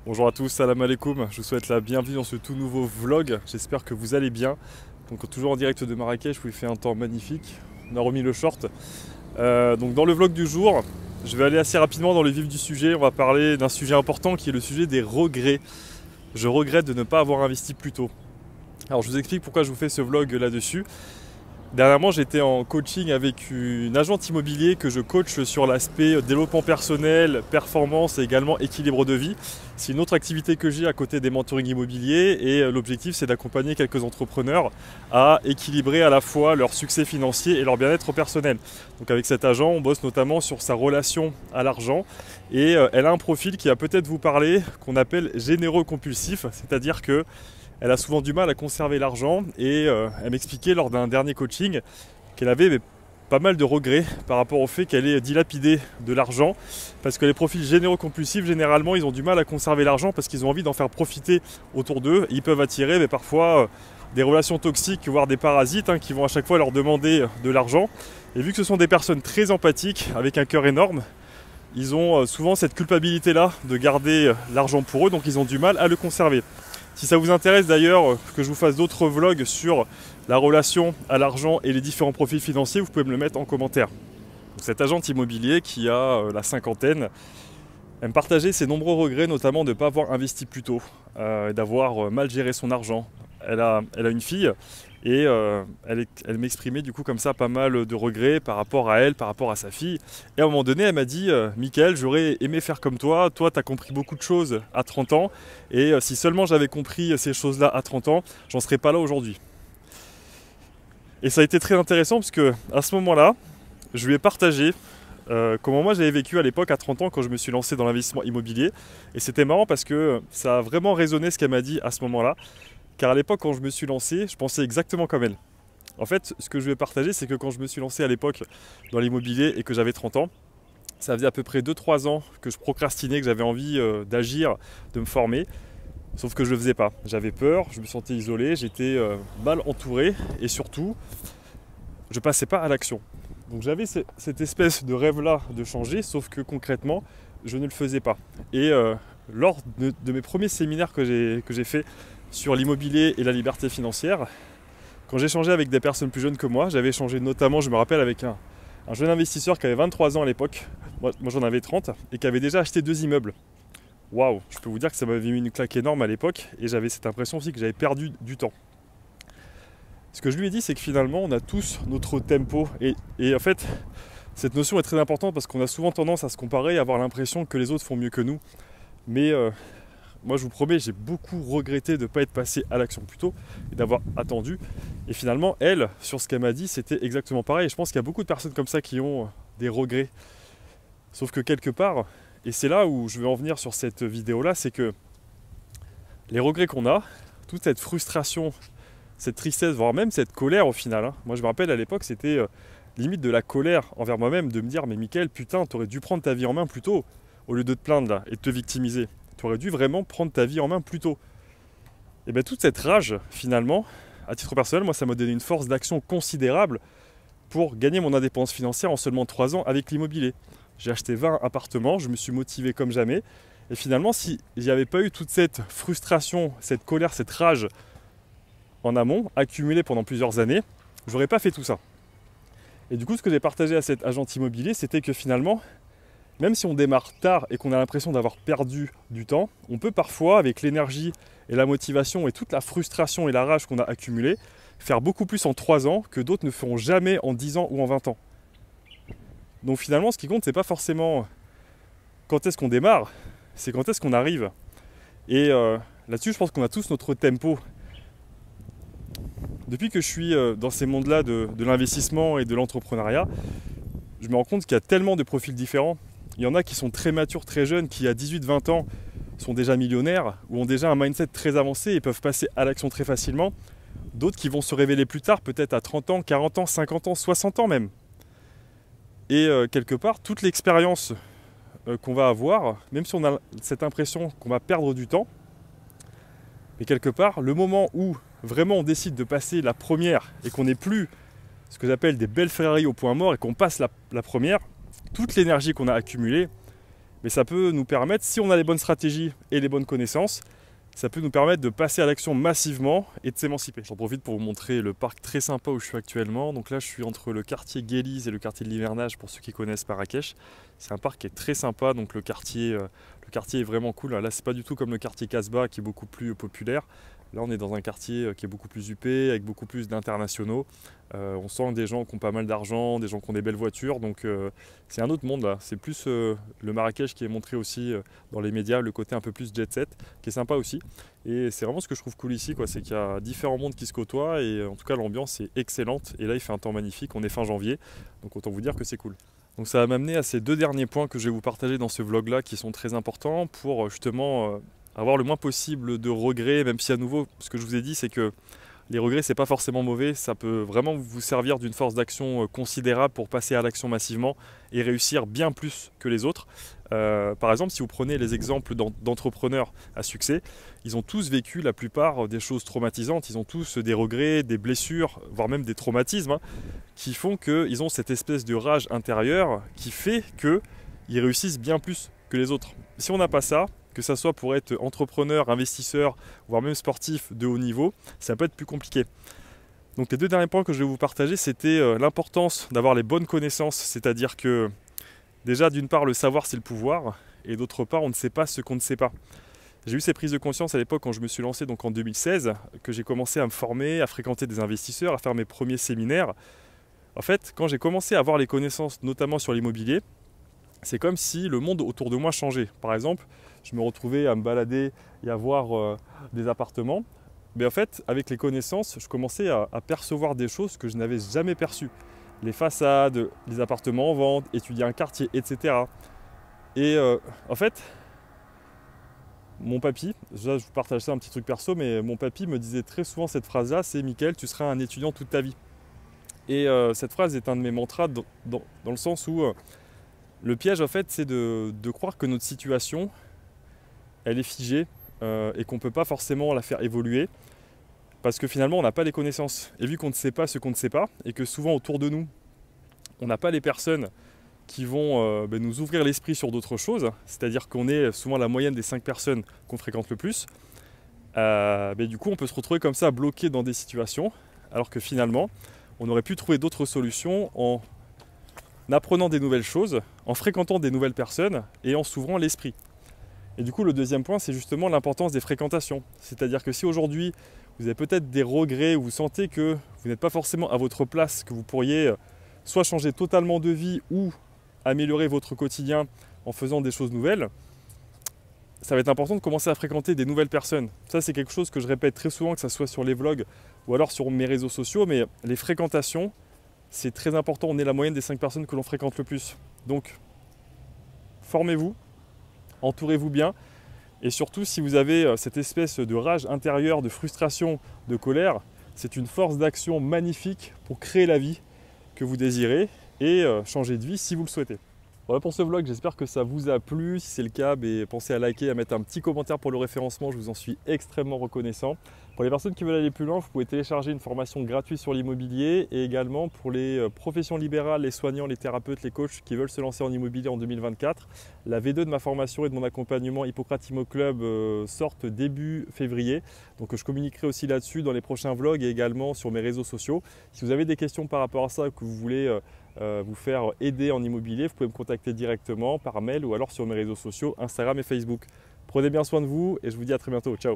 Bonjour à tous, salam alaikum, je vous souhaite la bienvenue dans ce tout nouveau vlog, j'espère que vous allez bien. Donc toujours en direct de Marrakech où il fait un temps magnifique, on a remis le short. Donc dans le vlog du jour, je vais aller assez rapidement dans le vif du sujet, on va parler d'un sujet important qui est le sujet des regrets. Je regrette de ne pas avoir investi plus tôt. Alors je vous explique pourquoi je vous fais ce vlog là-dessus. Dernièrement, j'étais en coaching avec une agente immobilier que je coach sur l'aspect développement personnel, performance et également équilibre de vie. C'est une autre activité que j'ai à côté des mentorings immobiliers et l'objectif c'est d'accompagner quelques entrepreneurs à équilibrer à la fois leur succès financier et leur bien-être personnel. Donc avec cet agent, on bosse notamment sur sa relation à l'argent et elle a un profil qui va peut-être vous parler qu'on appelle généreux compulsif, c'est-à-dire que elle a souvent du mal à conserver l'argent et elle m'expliquait lors d'un dernier coaching qu'elle avait pas mal de regrets par rapport au fait qu'elle ait dilapidé de l'argent parce que les profils généreux compulsifs, généralement, ils ont du mal à conserver l'argent parce qu'ils ont envie d'en faire profiter autour d'eux. Ils peuvent attirer parfois des relations toxiques, voire des parasites qui vont à chaque fois leur demander de l'argent. Et vu que ce sont des personnes très empathiques, avec un cœur énorme, ils ont souvent cette culpabilité-là de garder l'argent pour eux, donc ils ont du mal à le conserver. Si ça vous intéresse d'ailleurs que je vous fasse d'autres vlogs sur la relation à l'argent et les différents profils financiers, vous pouvez me le mettre en commentaire. Donc, cet agent immobilier qui a la cinquantaine, elle me partageait ses nombreux regrets, notamment de ne pas avoir investi plus tôt, d'avoir mal géré son argent. Elle a une fille et elle m'exprimait du coup comme ça pas mal de regrets par rapport à elle, par rapport à sa fille. Et à un moment donné, elle m'a dit « Mickaël, j'aurais aimé faire comme toi tu as compris beaucoup de choses à 30 ans et si seulement j'avais compris ces choses-là à 30 ans, j'en serais pas là aujourd'hui. » Et ça a été très intéressant parce que à ce moment-là, je lui ai partagé comment moi j'avais vécu à l'époque à 30 ans quand je me suis lancé dans l'investissement immobilier. Et c'était marrant parce que ça a vraiment résonné ce qu'elle m'a dit à ce moment-là. Car à l'époque, quand je me suis lancé, je pensais exactement comme elle. En fait, ce que je vais partager, c'est que quand je me suis lancé à l'époque dans l'immobilier et que j'avais 30 ans, ça faisait à peu près 2-3 ans que je procrastinais, que j'avais envie d'agir, de me former. Sauf que je ne le faisais pas. J'avais peur, je me sentais isolé, j'étais mal entouré et surtout, je ne passais pas à l'action. Donc j'avais cette espèce de rêve-là de changer, sauf que concrètement, je ne le faisais pas. Et lors de mes premiers séminaires que j'ai fait sur l'immobilier et la liberté financière, quand j'ai échangé avec des personnes plus jeunes que moi, j'avais échangé notamment, je me rappelle, avec un jeune investisseur qui avait 23 ans à l'époque, moi j'en avais 30, et qui avait déjà acheté 2 immeubles. Waouh, je peux vous dire que ça m'avait mis une claque énorme à l'époque, et j'avais cette impression aussi que j'avais perdu du temps. Ce que je lui ai dit, c'est que finalement, on a tous notre tempo, et en fait, cette notion est très importante parce qu'on a souvent tendance à se comparer et à avoir l'impression que les autres font mieux que nous. Mais moi, je vous promets, j'ai beaucoup regretté de ne pas être passé à l'action plus tôt et d'avoir attendu. Et finalement, elle, sur ce qu'elle m'a dit, c'était exactement pareil. Et je pense qu'il y a beaucoup de personnes comme ça qui ont des regrets. Sauf que quelque part, et c'est là où je veux en venir sur cette vidéo-là, c'est que les regrets qu'on a, toute cette frustration, cette tristesse, voire même cette colère au final. Moi, je me rappelle à l'époque, c'était limite de la colère envers moi-même, de me dire « Mais Mickaël, putain, t'aurais dû prendre ta vie en main plus tôt au lieu de te plaindre là et de te victimiser. » Tu aurais dû vraiment prendre ta vie en main plus tôt. Et bien toute cette rage, finalement, à titre personnel, moi ça m'a donné une force d'action considérable pour gagner mon indépendance financière en seulement 3 ans avec l'immobilier. J'ai acheté 20 appartements, je me suis motivé comme jamais. Et finalement, s'il n'y avait pas eu toute cette frustration, cette colère, cette rage en amont, accumulée pendant plusieurs années, j'aurais pas fait tout ça. Et du coup, ce que j'ai partagé à cet agent immobilier, c'était que finalement, même si on démarre tard et qu'on a l'impression d'avoir perdu du temps, on peut parfois, avec l'énergie et la motivation et toute la frustration et la rage qu'on a accumulée, faire beaucoup plus en 3 ans que d'autres ne feront jamais en 10 ans ou en 20 ans. Donc finalement, ce qui compte, c'est pas forcément quand est-ce qu'on démarre, c'est quand est-ce qu'on arrive. Et là-dessus, je pense qu'on a tous notre tempo. Depuis que je suis dans ces mondes-là de l'investissement et de l'entrepreneuriat, je me rends compte qu'il y a tellement de profils différents. Il y en a qui sont très matures, très jeunes, qui à 18-20 ans sont déjà millionnaires ou ont déjà un mindset très avancé et peuvent passer à l'action très facilement. D'autres qui vont se révéler plus tard, peut-être à 30 ans, 40 ans, 50 ans, 60 ans même. Et quelque part, toute l'expérience qu'on va avoir, même si on a cette impression qu'on va perdre du temps, mais quelque part, le moment où vraiment on décide de passer la première et qu'on n'est plus ce que j'appelle des belles Ferrari au point mort et qu'on passe la première, toute l'énergie qu'on a accumulée, mais ça peut nous permettre, si on a les bonnes stratégies et les bonnes connaissances, ça peut nous permettre de passer à l'action massivement et de s'émanciper. J'en profite pour vous montrer le parc très sympa où je suis actuellement. Donc là, je suis entre le quartier Guélise et le quartier de l'Hivernage pour ceux qui connaissent Marrakech. C'est un parc qui est très sympa, donc le quartier est vraiment cool. Là, c'est pas du tout comme le quartier Casbah qui est beaucoup plus populaire. Là, on est dans un quartier qui est beaucoup plus huppé, avec beaucoup plus d'internationaux. On sent des gens qui ont pas mal d'argent, des gens qui ont des belles voitures. Donc, c'est un autre monde là. C'est plus le Marrakech qui est montré aussi dans les médias, le côté un peu plus jet set, qui est sympa aussi. Et c'est vraiment ce que je trouve cool ici, quoi. C'est qu'il y a différents mondes qui se côtoient et en tout cas, l'ambiance est excellente. Et là, il fait un temps magnifique. On est fin janvier, donc autant vous dire que c'est cool. Donc, ça va m'amener à ces deux derniers points que je vais vous partager dans ce vlog là, qui sont très importants pour justement avoir le moins possible de regrets, même si à nouveau, ce que je vous ai dit, c'est que les regrets, c'est pas forcément mauvais, ça peut vraiment vous servir d'une force d'action considérable pour passer à l'action massivement et réussir bien plus que les autres. Par exemple, si vous prenez les exemples d'entrepreneurs à succès, ils ont tous vécu la plupart des choses traumatisantes, ils ont tous des regrets, des blessures, voire même des traumatismes, qui font qu'ils ont cette espèce de rage intérieure qui fait qu'ils réussissent bien plus que les autres. Si on n'a pas ça, que ça soit pour être entrepreneur, investisseur, voire même sportif de haut niveau, ça peut être plus compliqué. Donc les deux derniers points que je vais vous partager, c'était l'importance d'avoir les bonnes connaissances, c'est-à-dire que déjà d'une part le savoir c'est le pouvoir, et d'autre part on ne sait pas ce qu'on ne sait pas. J'ai eu ces prises de conscience à l'époque quand je me suis lancé donc en 2016, que j'ai commencé à me former, à fréquenter des investisseurs, à faire mes premiers séminaires. En fait, quand j'ai commencé à avoir les connaissances, notamment sur l'immobilier, c'est comme si le monde autour de moi changeait. Par exemple, je me retrouvais à me balader et à voir des appartements. Mais en fait, avec les connaissances, je commençais à percevoir des choses que je n'avais jamais perçues. Les façades, les appartements en vente, étudier un quartier, etc. Et en fait, mon papy, je vous partage ça un petit truc perso, mais mon papy me disait très souvent cette phrase-là, c'est « Mickaël, tu seras un étudiant toute ta vie ». Et cette phrase est un de mes mantras dans le sens où le piège, en fait, c'est de croire que notre situation, elle est figée et qu'on ne peut pas forcément la faire évoluer parce que finalement, on n'a pas les connaissances. Et vu qu'on ne sait pas ce qu'on ne sait pas et que souvent autour de nous, on n'a pas les personnes qui vont nous ouvrir l'esprit sur d'autres choses, c'est-à-dire qu'on est souvent la moyenne des 5 personnes qu'on fréquente le plus, du coup, on peut se retrouver comme ça, bloqué dans des situations, alors que finalement, on aurait pu trouver d'autres solutions en apprenant des nouvelles choses, en fréquentant des nouvelles personnes et en s'ouvrant l'esprit. Et du coup, le deuxième point, c'est justement l'importance des fréquentations. C'est-à-dire que si aujourd'hui, vous avez peut-être des regrets ou vous sentez que vous n'êtes pas forcément à votre place, que vous pourriez soit changer totalement de vie ou améliorer votre quotidien en faisant des choses nouvelles, ça va être important de commencer à fréquenter des nouvelles personnes. Ça, c'est quelque chose que je répète très souvent, que ce soit sur les vlogs ou alors sur mes réseaux sociaux, mais les fréquentations, c'est très important, on est la moyenne des 5 personnes que l'on fréquente le plus. Donc, formez-vous, entourez-vous bien, et surtout si vous avez cette espèce de rage intérieure, de frustration, de colère, c'est une force d'action magnifique pour créer la vie que vous désirez et changer de vie si vous le souhaitez. Voilà pour ce vlog, j'espère que ça vous a plu. Si c'est le cas, pensez à liker, à mettre un petit commentaire pour le référencement, je vous en suis extrêmement reconnaissant. Pour les personnes qui veulent aller plus loin, vous pouvez télécharger une formation gratuite sur l'immobilier et également pour les professions libérales, les soignants, les thérapeutes, les coachs qui veulent se lancer en immobilier en 2024. La V2 de ma formation et de mon accompagnement Hippocrate Immo Club sortent début février. Donc je communiquerai aussi là-dessus dans les prochains vlogs et également sur mes réseaux sociaux. Si vous avez des questions par rapport à ça, que vous voulez vous faire aider en immobilier, vous pouvez me contacter directement par mail ou alors sur mes réseaux sociaux Instagram et Facebook. Prenez bien soin de vous et je vous dis à très bientôt. Ciao!